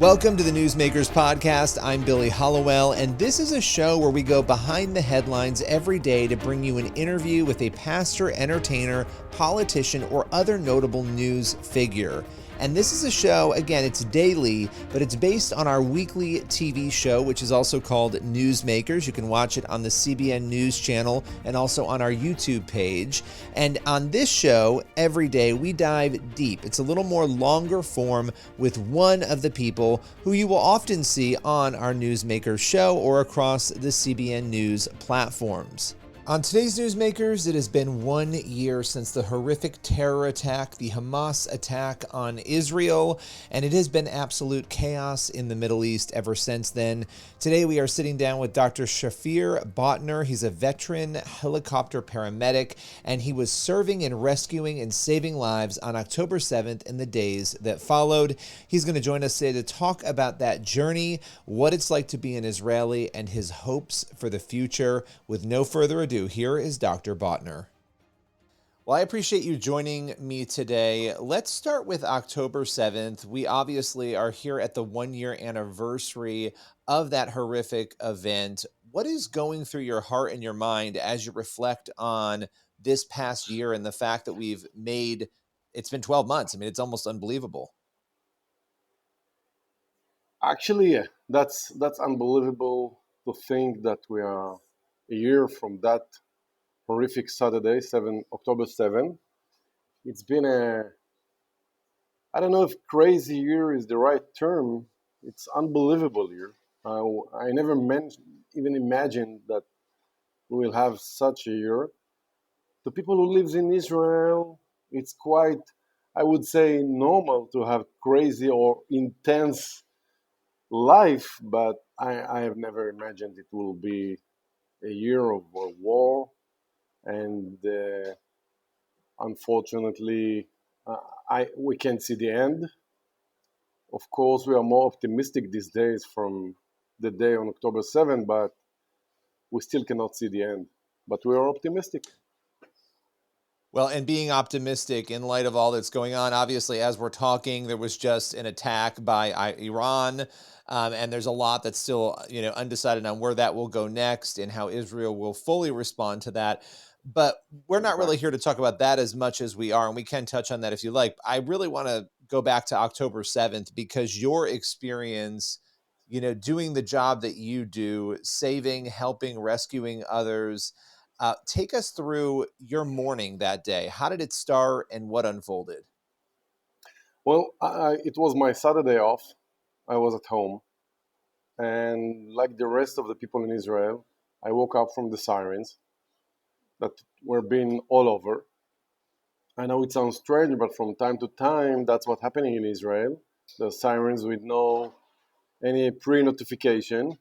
Welcome to the Newsmakers Podcast. I'm Billy Hollowell, and this is a show where we go behind the headlines every day to bring you an interview with a pastor, entertainer, politician, or other notable news figure. And this is a show, again, it's daily, but it's based on our weekly TV show, which is also called Newsmakers. You can watch it on the CBN News channel and also on our YouTube page. And on this show, every day, we dive deep. It's a little more longer form with one of the people who you will often see on our Newsmakers show or across the CBN News platforms. On today's Newsmakers, it has been 1 year since the horrific terror attack, the Hamas attack on Israel, and it has been absolute chaos in the Middle East ever since then. Today we are sitting down with Dr. Shafir Botner. He's a veteran helicopter paramedic, and he was serving and rescuing and saving lives on October 7th and the days that followed. He's going to join us today to talk about that journey, what it's like to be an Israeli, and his hopes for the future. With no further ado, here is Dr. Botner. Well, I appreciate you joining me today. Let's start with October 7th. We obviously are here at the 1 year anniversary of that horrific event. What is going through your heart and your mind as you reflect on this past year and the fact that it's been 12 months? I mean, it's almost unbelievable. Actually, yeah, that's unbelievable to think that we are a year from that horrific Saturday, October 7. It's been I don't know if crazy year is the right term. It's unbelievable year. I never even imagined that we will have such a year. The people who lives in Israel, it's quite, I would say, normal to have crazy or intense life, but I have never imagined it will be a year of war, and unfortunately, we can't see the end. Of course, we are more optimistic these days from the day on October 7, but we still cannot see the end. But we are optimistic. Well, and being optimistic in light of all that's going on, obviously, as we're talking, there was just an attack by Iran, and there's a lot that's still, undecided on where that will go next and how Israel will fully respond to that. But we're not really here to talk about that as much as we are, and we can touch on that if you like. I really want to go back to October 7th because your experience, doing the job that you do, saving, helping, rescuing others. Take us through your morning that day. How did it start and what unfolded? Well, it was my Saturday off. I was at home. And like the rest of the people in Israel, I woke up from the sirens that were being all over. I know it sounds strange, but from time to time, that's what's happening in Israel. The sirens with no any pre-notification.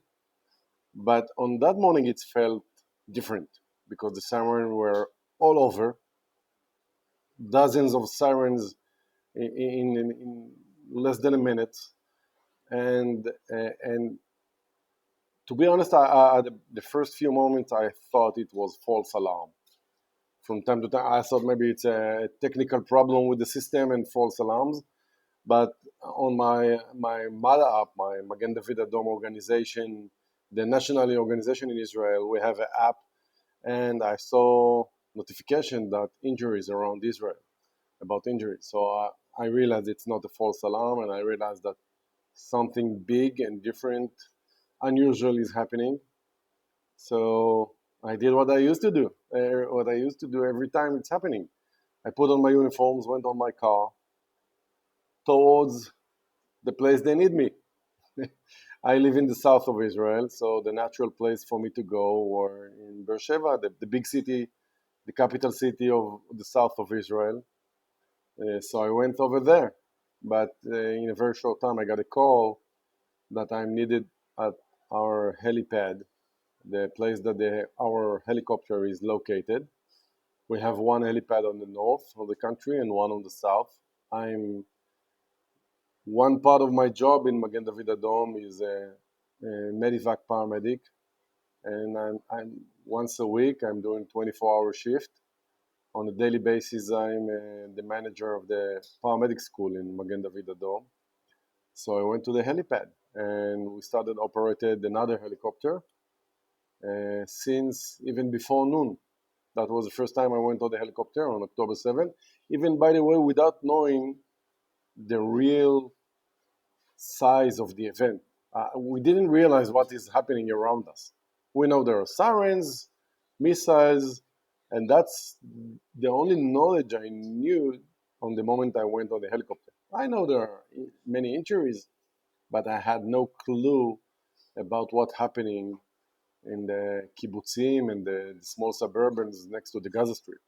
But on that morning, it felt different because the sirens were all over. Dozens of sirens in less than a minute. And to be honest, the first few moments, I thought it was false alarm. From time to time, I thought maybe it's a technical problem with the system and false alarms. But on my mother app, my Magen Adom organization, the national organization in Israel, we have an app, and I saw notification that injuries around Israel, about injuries. So I realized it's not a false alarm, and I realized that something big and different, unusual is happening. So I did what I used to do, every time it's happening. I put on my uniforms, went on my car towards the place they need me. I live in the south of Israel, so the natural place for me to go were in Beersheba, the big city, the capital city of the south of Israel. So I went over there, but in a very short time I got a call that I'm needed at our helipad, the place that our helicopter is located. We have one helipad on the north of the country and one on the south. One part of my job in Magen Adom is a Medivac paramedic, and I'm once a week I'm doing 24-hour shift. On a daily basis, I'm the manager of the paramedic school in Magen Adom. So I went to the helipad and we started operated another helicopter since even before noon. That was the first time I went on the helicopter on October 7th. Even, by the way, without knowing the real size of the event. We didn't realize what is happening around us. We know there are sirens, missiles, and that's the only knowledge I knew on the moment I went on the helicopter. I know there are many injuries, but I had no clue about what's happening in the kibbutzim and the small suburbs next to the Gaza Strip.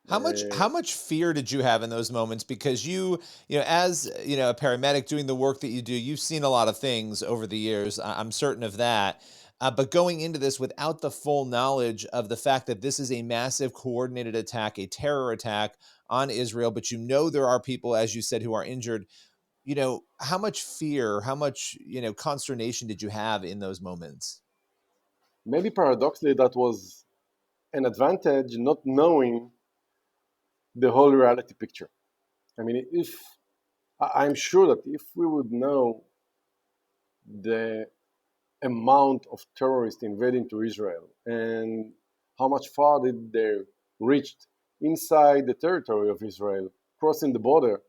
How much fear did you have in those moments? Because as a paramedic doing the work that you do, you've seen a lot of things over the years. I'm certain of that. But going into this without the full knowledge of the fact that this is a massive coordinated attack, a terror attack on Israel, but there are people, as you said, who are injured. How much fear, how much consternation did you have in those moments? Maybe paradoxically, that was an advantage, not knowing the whole reality picture. I mean, if I'm sure that if we would know the amount of terrorists invading to Israel and how much far did they reach inside the territory of Israel, crossing the border,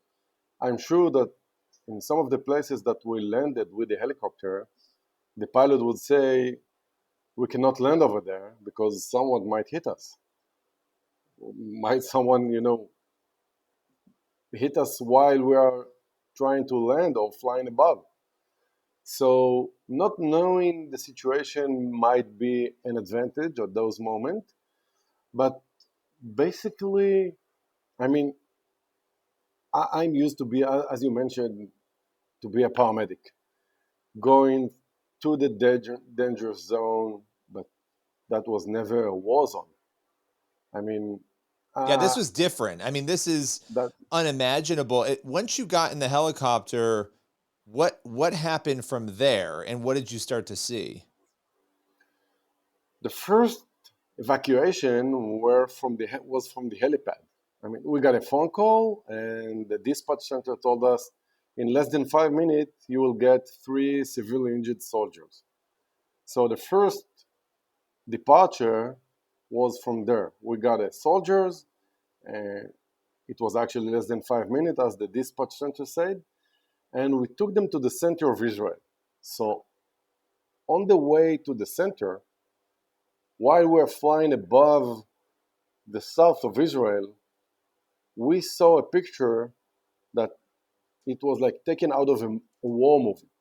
I'm sure that in some of the places that we landed with the helicopter, the pilot would say, we cannot land over there because someone might hit us. Might someone, hit us while we are trying to land or flying above. So not knowing the situation might be an advantage at those moments, but basically, I mean, I'm used to be, as you mentioned, to be a paramedic, going to the dangerous zone, but that was never a war zone. I mean, Yeah, this was different. I mean, this is that unimaginable. Once you got in the helicopter, what happened from there, and what did you start to see? the first evacuation was from the helipad. I mean, we got a phone call, and the dispatch center told us in less than 5 minutes you will get 3 severely injured soldiers. So the first departure was from there. We got a soldiers, and it was actually less than 5 minutes, as the dispatch center said, and we took them to the center of Israel. So on the way to the center, while we're flying above the south of Israel, we saw a picture that it was like taken out of a war movie.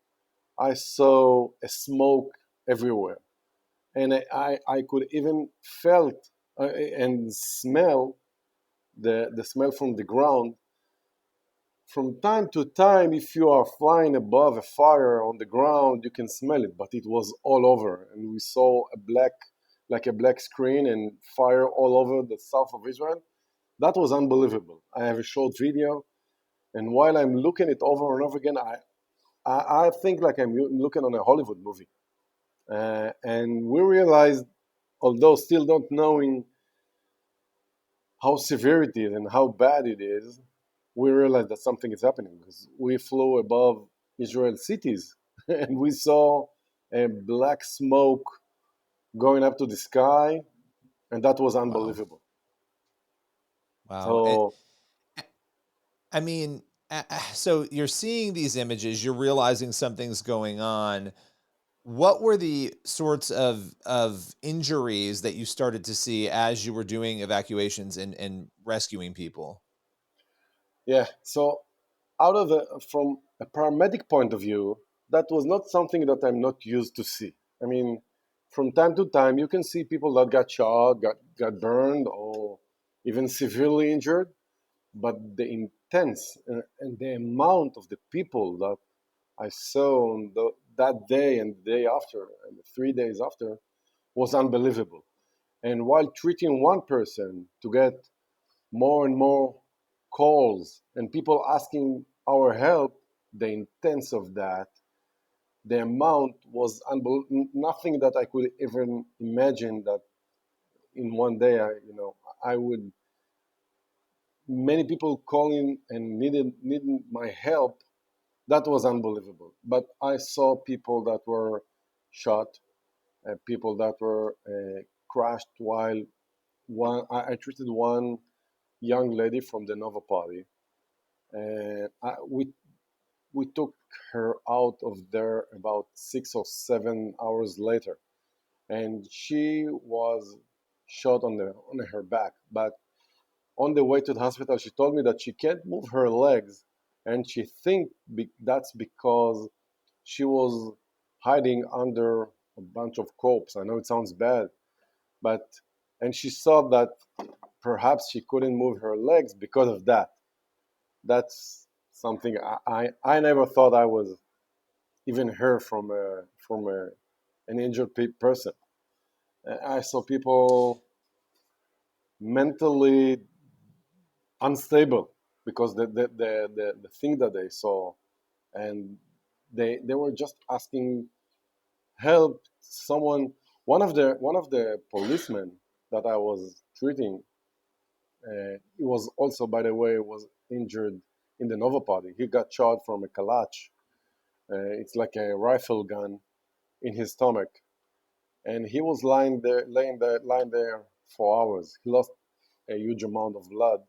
I saw a smoke everywhere, and I could even felt and smell the smell from the ground. From time to time, if you are flying above a fire on the ground, you can smell it, but it was all over, and we saw like a black screen and fire all over the south of Israel. That was unbelievable. I have a short video, and while I'm looking it over and over again, I think like I'm looking on a Hollywood movie. And we realized, although still not knowing how severe it is and how bad it is, we realized that something is happening because we flew above Israel cities and we saw a black smoke going up to the sky, and that was Wow. unbelievable. Wow. So I mean, so you're seeing these images, you're realizing something's going on. What were the sorts of injuries that you started to see as you were doing evacuations and rescuing people? yeah, so from a paramedic point of view, that was not something that I'm not used to see. I mean, from time to time, you can see people that got shot, got burned, or even severely injured. But the intense and the amount of the people that I saw on that day and the day after and the 3 days after was unbelievable. And while treating one person to get more and more calls and people asking our help, the intense of that, the amount was nothing that I could even imagine that in one day I would many people calling and needing my help That was unbelievable. But I saw people that were shot, people that were crushed while I treated one young lady from the Nova Party. And we took her out of there about 6 or 7 hours later, and she was shot on her back. But on the way to the hospital, she told me that she can't move her legs, and she think that's because she was hiding under a bunch of corpse. I know it sounds bad, but and she saw that perhaps she couldn't move her legs because of that. That's something I never thought I was even heard from an injured person. I saw people mentally unstable because the thing that they saw, and they were just asking help. Someone, one of the policemen that I was treating, he was also, by the way, was injured in the Nova Party. He got shot from a kalach. It's like a rifle gun in his stomach, and he was lying there for hours. He lost a huge amount of blood,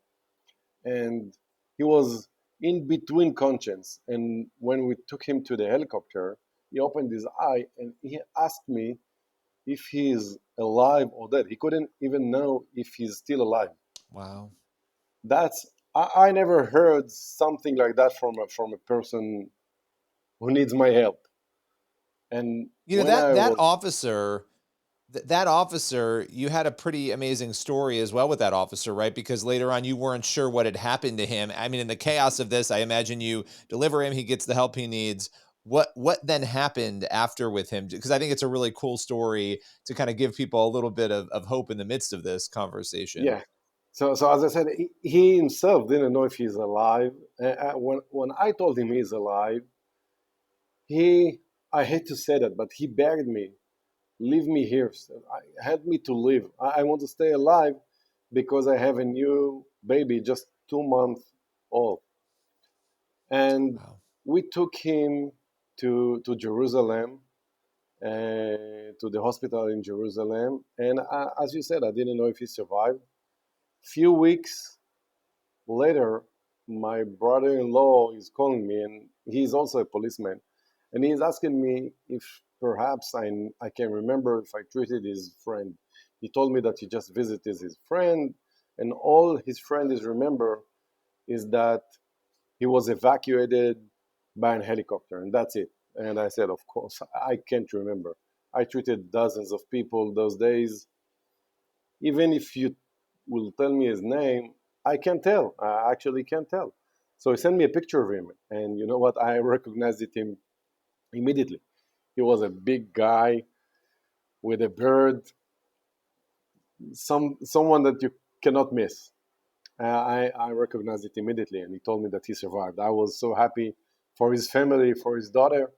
and he was in between conscience. And when we took him to the helicopter, he opened his eye and he asked me if he is alive or dead. He couldn't even know if he's still alive. Wow. That's I never heard something like that from a person who needs my help. And You know, when that I that was officer, that officer, you had a pretty amazing story as well with that officer, right? Because later on you weren't sure what had happened to him. I mean, in the chaos of this, I imagine you deliver him, he gets the help he needs. What then happened after with him? Because I think it's a really cool story to kind of give people a little bit of hope in the midst of this conversation. yeah. So as I said, he himself didn't know if he's alive. When I told him he's alive, he I hate to say that, but he begged me, leave me here. Help me to live. I want to stay alive because I have a new baby, just 2 months old. And Wow. we took him to Jerusalem, to the hospital in Jerusalem. And as you said, I didn't know if he survived. Few weeks later, my brother-in-law is calling me, and he's also a policeman, and he's asking me if perhaps I can remember if I treated his friend. He told me that he just visited his friend, and all his friend is remember is that he was evacuated by a helicopter, and that's it. And I said, of course, I can't remember. I treated dozens of people those days. Even if you will tell me his name, I can't tell. I actually can't tell. So he sent me a picture of him, and you know what? I recognized him immediately. He was a big guy with a beard, someone that you cannot miss. I recognized it immediately, and he told me that he survived. I was so happy for his family, for his daughter,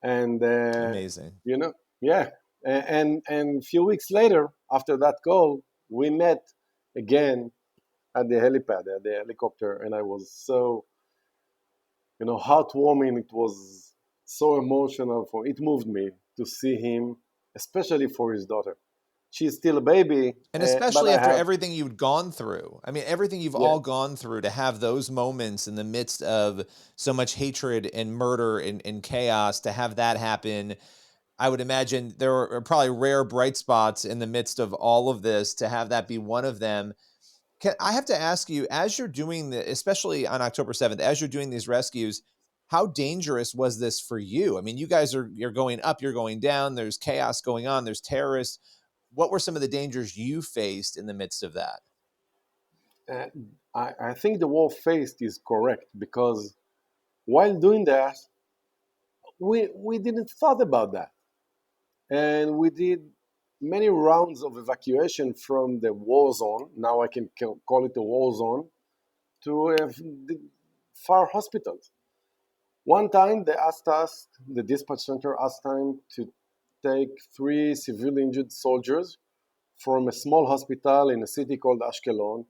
and Amazing. you know, yeah. And a few weeks later, after that call, we met again at the helipad, at the helicopter, and I was so, heartwarming. It was so emotional. It moved me to see him, especially for his daughter. She's still a baby, And but especially I after have, everything you'd gone through. I mean, everything you've yeah, all gone through, to have those moments in the midst of so much hatred and murder and chaos, to have that happen. I would imagine there are probably rare bright spots in the midst of all of this, to have that be one of them. I have to ask you, as you're doing the, especially on October 7th, as you're doing these rescues, how dangerous was this for you? I mean, you're going up, you're going down, there's chaos going on, there's terrorists. What were some of the dangers you faced in the midst of that? uh, I think the word faced is correct because while doing that, we didn't thought about that, and we did many rounds of evacuation from the war zone. Now I can call it a war zone to the far hospitals. One time the dispatch center asked time to take three severely injured soldiers from a small hospital in a city called Ashkelon,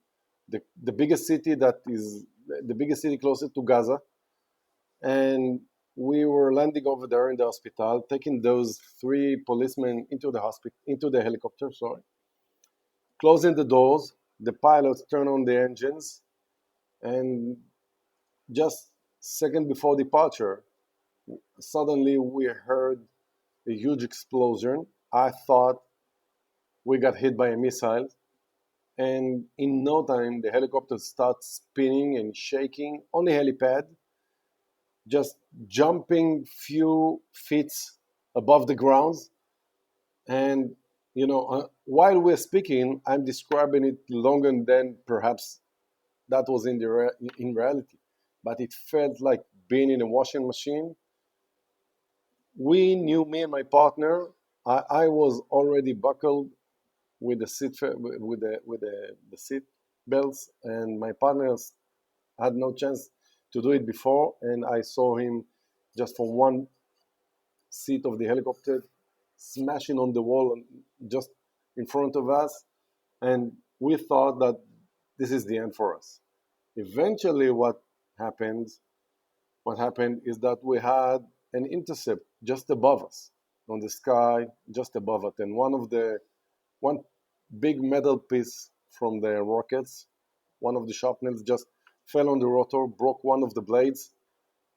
the biggest city that is the biggest city closer to Gaza. And we were landing over there in the hospital, taking those three policemen into the hospital, into the helicopter, sorry, closing the doors. The pilots turn on the engines, and just second before departure, suddenly we heard a huge explosion. I thought we got hit by a missile, and in no time the helicopter starts spinning and shaking on the helipad, just jumping few feet above the ground. And while we're speaking, I'm describing it longer than perhaps that was in reality, but it felt like being in a washing machine. We knew, me and my partner. I was already buckled with the the seat belts, and my partners had no chance to do it before. And I saw him just from one seat of the helicopter smashing on the wall just in front of us, and we thought that this is the end for us. Eventually, happened what happened is that we had an intercept just above us on the sky, just above it, and one big metal piece from the rockets, one of the shrapnels just fell on the rotor, broke one of the blades,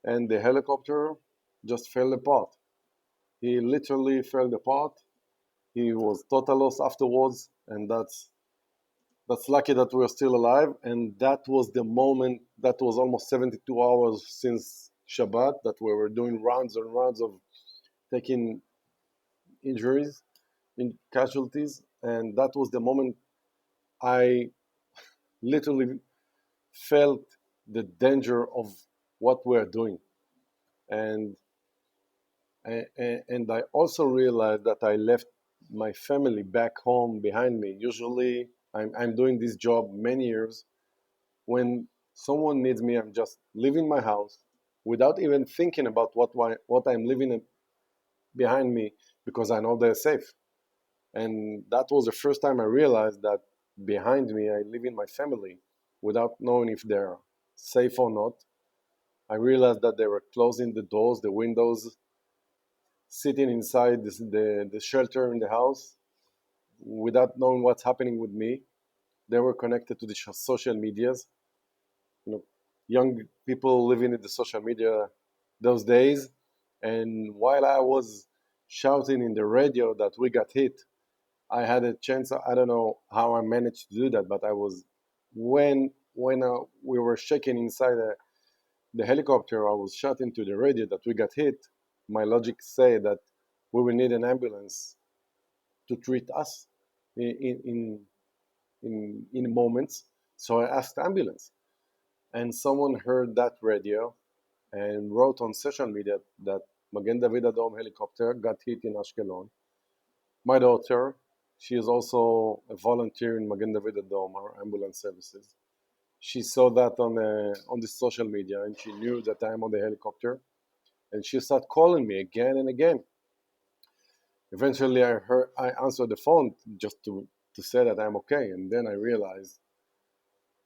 and the helicopter just fell apart. He literally fell apart. He was total loss afterwards, and that's lucky that we're still alive. And that was the moment. That was almost 72 hours since Shabbat that we were doing rounds and rounds of taking injuries, in casualties, and that was the moment I literally felt the danger of what we're doing. And and I also realized that I left my family back home behind me. Usually, I'm doing this job many years. When someone needs me, I'm just leaving my house without even thinking about what I'm leaving behind me, because I know they're safe. And that was the first time I realized that behind me, I live in my family without knowing if they're safe or not. I realized that they were closing the doors, the windows, sitting inside the shelter in the house without knowing what's happening with me. They were connected to the social medias. You know, young people living in the social media those days. And while I was shouting in the radio that we got hit, I had a chance. I don't know how I managed to do that, but I was when we were shaking inside the helicopter. I was shouting to the radio that we got hit. My logic said that we will need an ambulance to treat us in moments. So I asked ambulance, and someone heard that radio and wrote on social media that Magen David Adom helicopter got hit in Ashkelon. My daughter, she is also a volunteer in Magen David Adom, our ambulance services. She saw that on the social media, and she knew that I'm on the helicopter, and she started calling me again and again. Eventually, I answered the phone just to say that I'm okay, and then I realized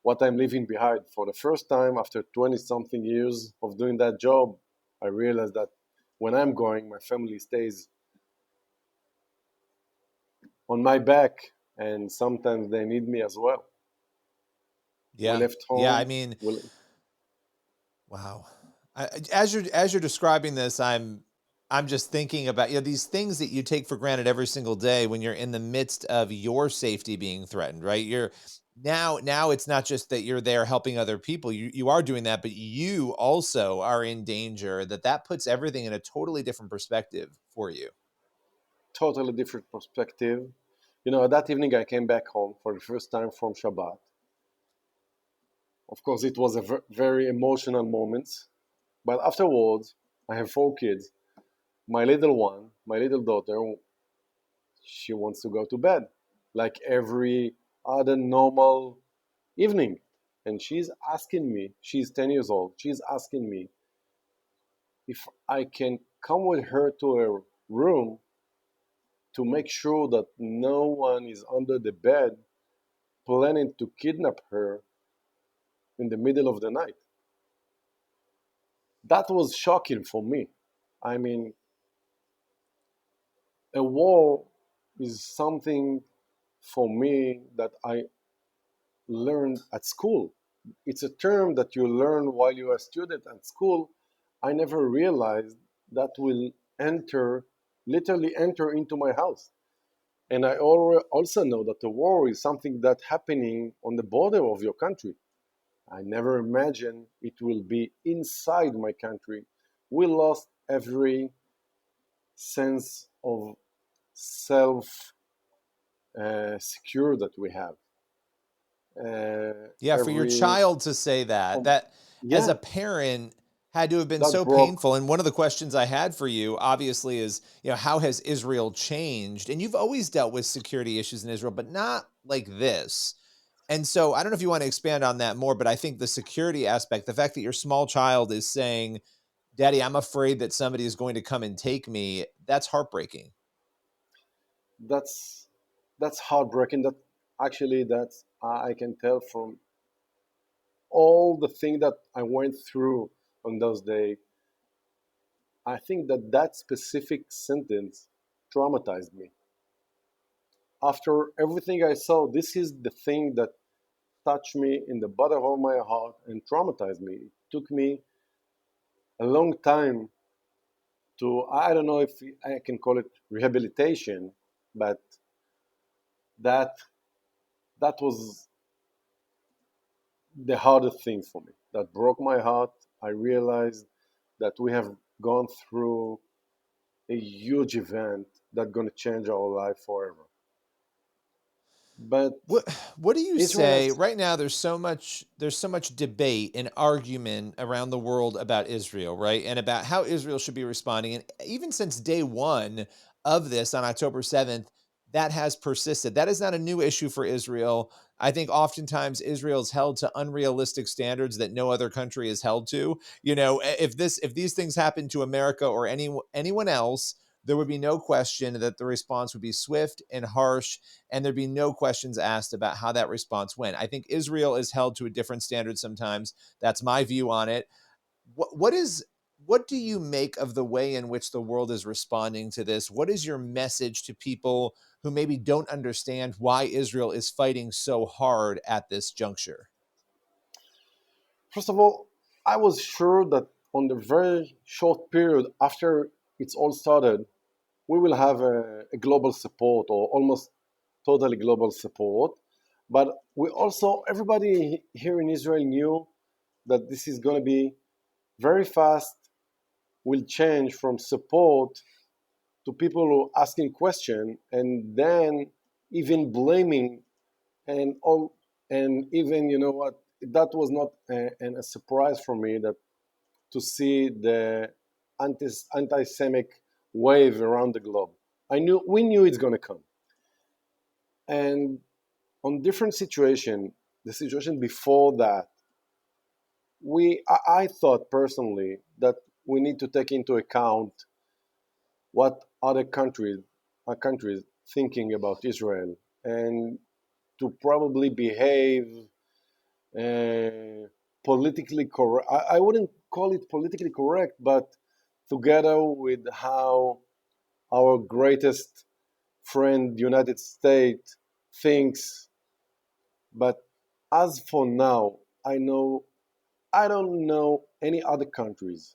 what I'm leaving behind. For the first time after 20 something years of doing that job, I realized that when I'm going, my family stays on my back, and sometimes they need me as well. We Yeah. left Yeah. I home. mean, wow. As you're describing this, I'm just thinking about, these things that you take for granted every single day when you're in the midst of your safety being threatened, right? You're now it's not just that you're there helping other people. You are doing that, but you also are in danger. That puts everything in a totally different perspective for you. Totally different perspective. That evening I came back home for the first time from Shabbat. Of course, it was a very emotional moment. But afterwards, I have four kids. My little one, my little daughter, she wants to go to bed like every other normal evening. And she's asking me, she's 10 years old, she's asking me if I can come with her to her room to make sure that no one is under the bed planning to kidnap her in the middle of the night. that was shocking for me. I mean, a war is something for me that I learned at school. It's a term that you learn while you are a student at school. I never realized that will enter, literally enter into my house. And I also know that the war is something that's happening on the border of your country. I never imagined it will be inside my country. We lost every sense of self secure that we have. Yeah, for your Every child to say that, um, that as yeah, a parent had to have been that so broke. painful. And one of the questions I had for you, obviously, is, how has Israel changed? And you've always dealt with security issues in Israel, but not like this. And so I don't know if you want to expand on that more, but I think the security aspect, the fact that your small child is saying, Daddy, I'm afraid that somebody is going to come and take me, that's heartbreaking. That's that's heartbreaking. That actually, that's I can tell from all the thing that I went through on those days. I think that that specific sentence traumatized me. After everything I saw, this is the thing that touched me in the bottom of my heart and traumatized me. It took me a long time to, I don't know if I can call it rehabilitation, but that that was the hardest thing for me. That broke my heart. I realized that we have gone through a huge event that's going to change our life forever. But What do you say Israel's, right now? There's so much debate and argument around the world about Israel, right? And about how Israel should be responding. And even since day one of this on October 7th, that has persisted. That is not a new issue for Israel. I think oftentimes Israel is held to unrealistic standards that no other country is held to. If these things happen to America or anyone else, there would be no question that the response would be swift and harsh, and there'd be no questions asked about how that response went. I think Israel is held to a different standard sometimes. That's my view on it. What do you make of the way in which the world is responding to this? What is your message to people who maybe don't understand why Israel is fighting so hard at this juncture? first of all, I was sure that on the very short period after it's all started, we will have a global support or almost totally global support. But we also, everybody here in Israel knew that this is going to be very fast, will change from support to people who are asking question and then even blaming and all, and even, you know what, that was not a surprise for me that to see the anti-Semitic wave around the globe. We knew it's going to come. And on different situation, the situation before that, I thought personally that we need to take into account what other countries thinking about Israel and to probably behave uh, politically correct. I wouldn't call it politically correct, but together with how our greatest friend, United States, thinks. But as for now, I don't know any other countries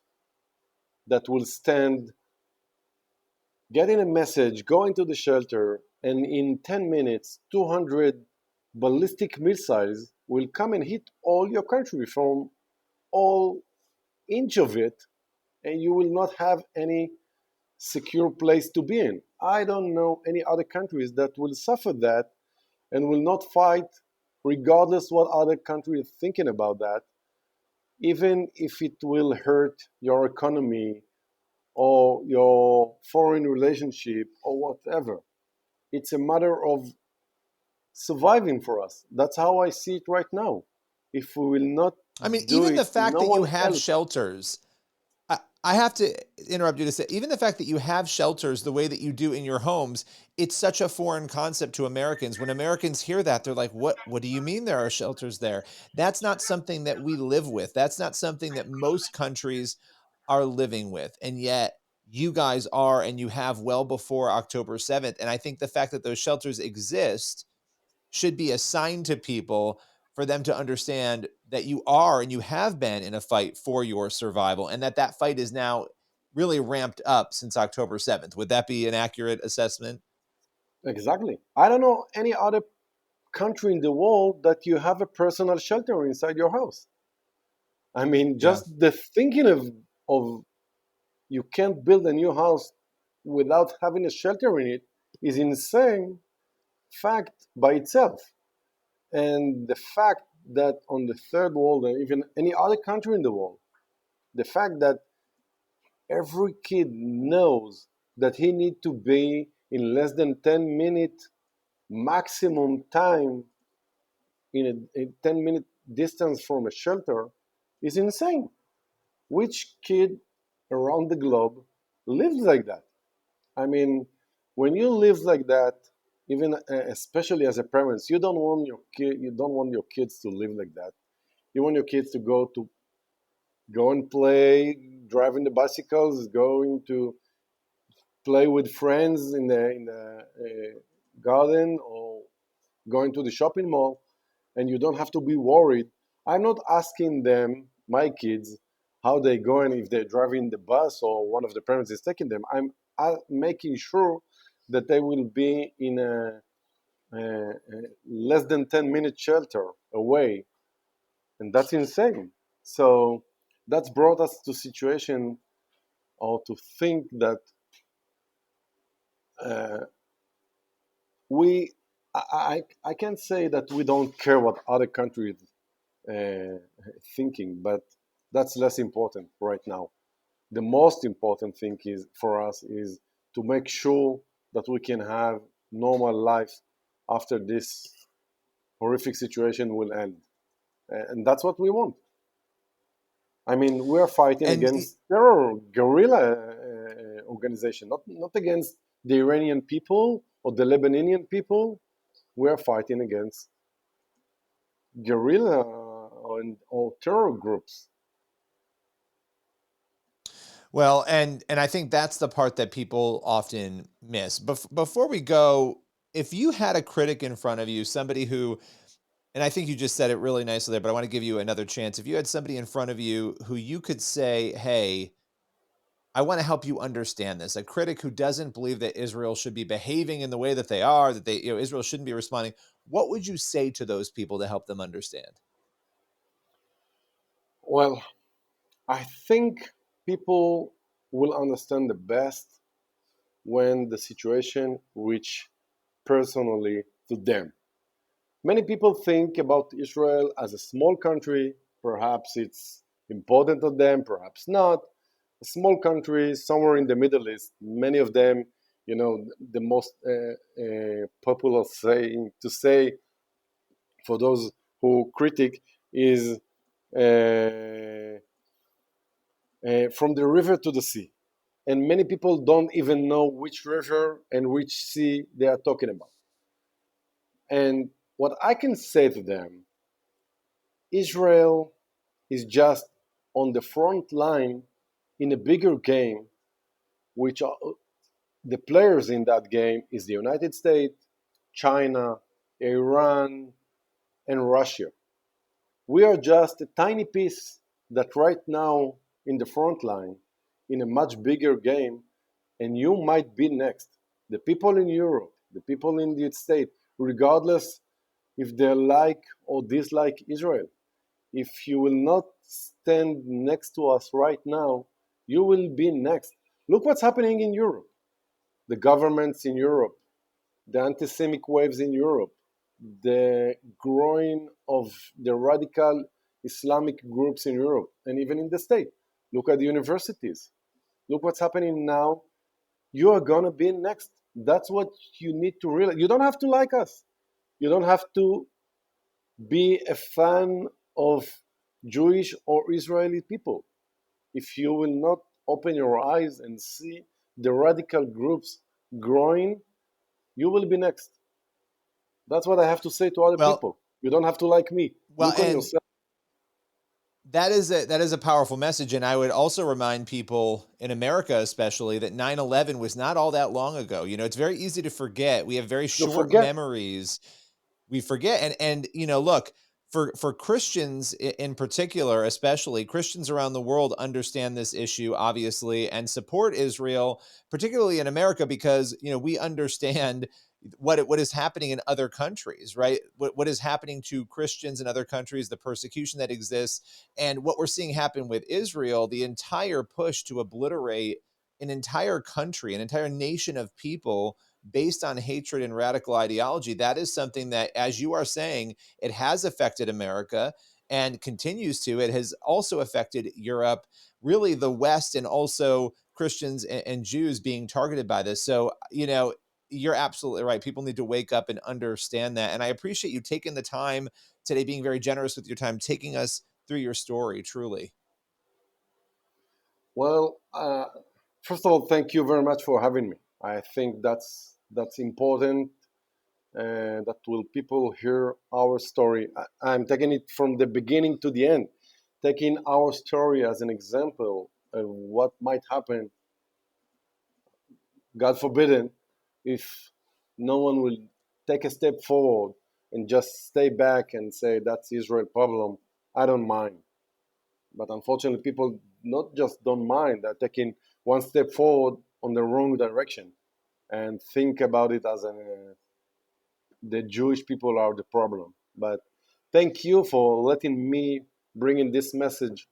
that will stand getting a message, go into the shelter, and in 10 minutes, 200 ballistic missiles will come and hit all your country from all inch of it, and you will not have any secure place to be in. I don't know any other countries that will suffer that and will not fight regardless what other country is thinking about that, even if it will hurt your economy or your foreign relationship or whatever. It's a matter of surviving for us. That's how I see it right now. If we will not I mean, do even it, the fact no that you one have else. shelters, I have to interrupt you to say, even the fact that you have shelters the way that you do in your homes, it's such a foreign concept to Americans. When Americans hear that, they're like, what do you mean there are shelters there? That's not something that we live with. That's not something that most countries are living with. And yet you guys are, and you have well before October 7th. And I think the fact that those shelters exist should be a sign to people for them to understand that you are and you have been in a fight for your survival, and that that fight is now really ramped up since October 7th. Would that be an accurate assessment? Exactly. I don't know any other country in the world that you have a personal shelter inside your house. I mean, Yeah. just the thinking of you can't build a new house without having a shelter in it is insane fact by itself. And the fact that on the third world, or even any other country in the world, the fact that every kid knows that he need to be in less than 10-minute maximum time in a 10-minute distance from a shelter is insane. Which kid around the globe lives like that? I mean, when you live like that, even especially as a parent, you don't want your kids to live like that. You want your kids to go and play, driving the bicycles, going to play with friends in the garden, or going to the shopping mall, and you don't have to be worried. I'm not asking them, my kids, how they going if they're driving the bus or one of the parents is taking them. I'm making sure that they will be in a less than 10-minute shelter away, and that's insane. So that's brought us to situation or to think that uh, we I can't say that we don't care what other countries uh, thinking, but that's less important right now. The most important thing is for us is to make sure that we can have normal life after this horrific situation will end, and that's what we want. I mean, we are fighting And against terror, guerrilla organization, not against the Iranian people or the Lebanese people. We are fighting against guerrilla or terror groups. well, and I think that's the part that people often miss. Before we go, if you had a critic in front of you, somebody who, and I think you just said it really nicely there, but I want to give you another chance. If you had somebody in front of you who you could say, "Hey, I want to help you understand this," a critic who doesn't believe that Israel should be behaving in the way that they are, that they, Israel shouldn't be responding, what would you say to those people to help them understand? Well, I think people will understand the best when the situation reach personally to them. Many people think about Israel as a small country. Perhaps it's important to them, perhaps not. A small country somewhere in the Middle East. Many of them, the most popular saying to say for those who critic is from the river to the sea. And many people don't even know which river and which sea they are talking about. And what I can say to them, Israel is just on the front line in a bigger game, which are, the players in that game is the United States, China, Iran, and Russia. We are just a tiny piece that right now in the front line in a much bigger game, and you might be next. The people in Europe, the people in the United States, regardless if they like or dislike Israel, if you will not stand next to us right now, you will be next. Look what's happening in Europe. The governments in Europe, the anti-Semitic waves in Europe, the growing of the radical Islamic groups in Europe, and even in the States. Look at the universities. Look what's happening now. You are going to be next. That's what you need to realize. You don't have to like us. You don't have to be a fan of Jewish or Israeli people. If you will not open your eyes and see the radical groups growing, you will be next. That's what I have to say to other Well, people. You don't have to like me. well, Look on and yourself. That is a powerful message. And I would also remind people in America, especially, that 9/11 was not all that long ago. You know, it's very easy to forget. We have very To short forget. memories. We forget. And you know, look, for Christians in particular, especially Christians around the world understand this issue, obviously, and support Israel, particularly in America, because, you know, we understand what is happening in other countries, right? What is happening to Christians in other countries, the persecution that exists, and what we're seeing happen with Israel, the entire push to obliterate an entire country, an entire nation of people based on hatred and radical ideology. That is something that, as you are saying, it has affected America and continues to. It has also affected Europe, really the West, and also Christians and Jews being targeted by this. So, you know, you're absolutely right. People need to wake up and understand that. And I appreciate you taking the time today, being very generous with your time, taking us through your story, truly. Well, first of all, thank you very much for having me. I think that's important, that will people hear our story. I'm taking it from the beginning to the end, taking our story as an example of what might happen, God forbidden, if no one will take a step forward and just stay back and say that's Israel problem. I don't mind. But unfortunately, people not just don't mind, they're taking one step forward on the wrong direction and think about it as the Jewish people are the problem. But thank you for letting me bring in this message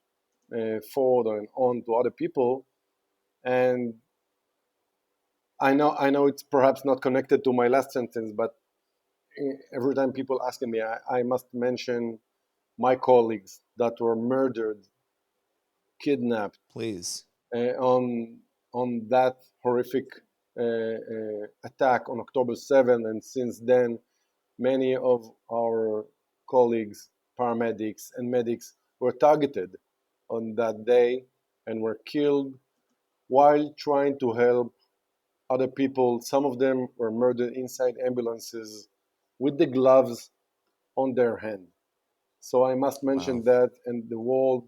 forward and on to other people. And I know it's perhaps not connected to my last sentence, but every time people ask me, I must mention my colleagues that were murdered, kidnapped, Please. On that horrific attack on October 7th, and since then, many of our colleagues, paramedics and medics, were targeted on that day and were killed while trying to help other people. Some of them were murdered inside ambulances with the gloves on their hand. So I must mention Wow. that, and the world,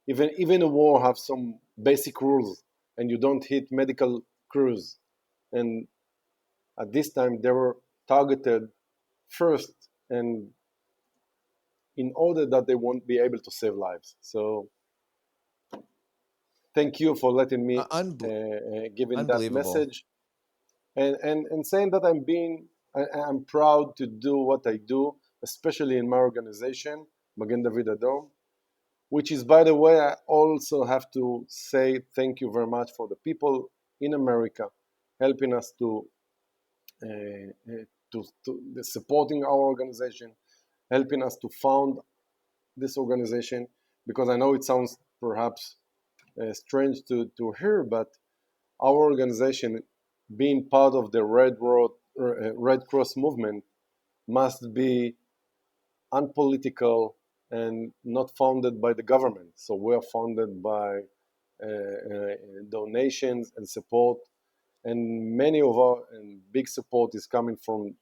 even a war, have some basic rules, and you don't hit medical crews. And at this time, they were targeted first, and in order that they won't be able to save lives. So thank you for letting me giving that Unbelievable. message, and saying that I'm proud to do what I do, especially in my organization, Magen Adom, which is, by the way, I also have to say thank you very much for the people in America helping us to supporting our organization, helping us to found this organization, because I know it sounds perhaps strange to hear, but our organization, being part of the Red Cross movement, must be unpolitical and not funded by the government. So we are funded by donations and support, and many of our big support is coming from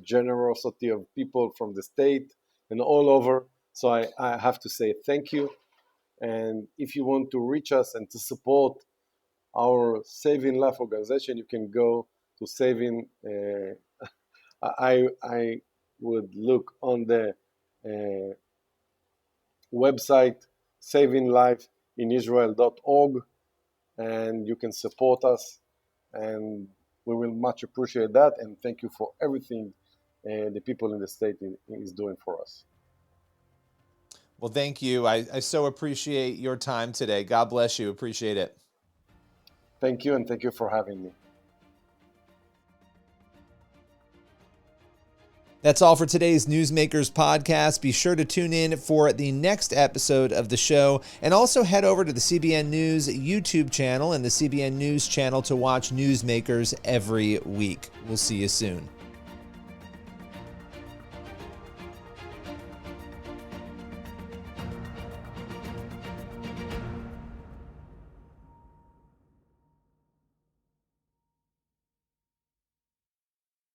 generosity of people from the state and all over. So I have to say thank you. And if you want to reach us and to support our Saving Life organization, you can go to Saving. I would look on the website savinglifeinisrael.org, and you can support us, and we will much appreciate that. And thank you for everything the people in the state is doing for us. Well, thank you. I so appreciate your time today. God bless you. Appreciate it. Thank you, and thank you for having me. That's all for today's Newsmakers podcast. Be sure to tune in for the next episode of the show, and also head over to the CBN News YouTube channel and the CBN News channel to watch Newsmakers every week. We'll see you soon.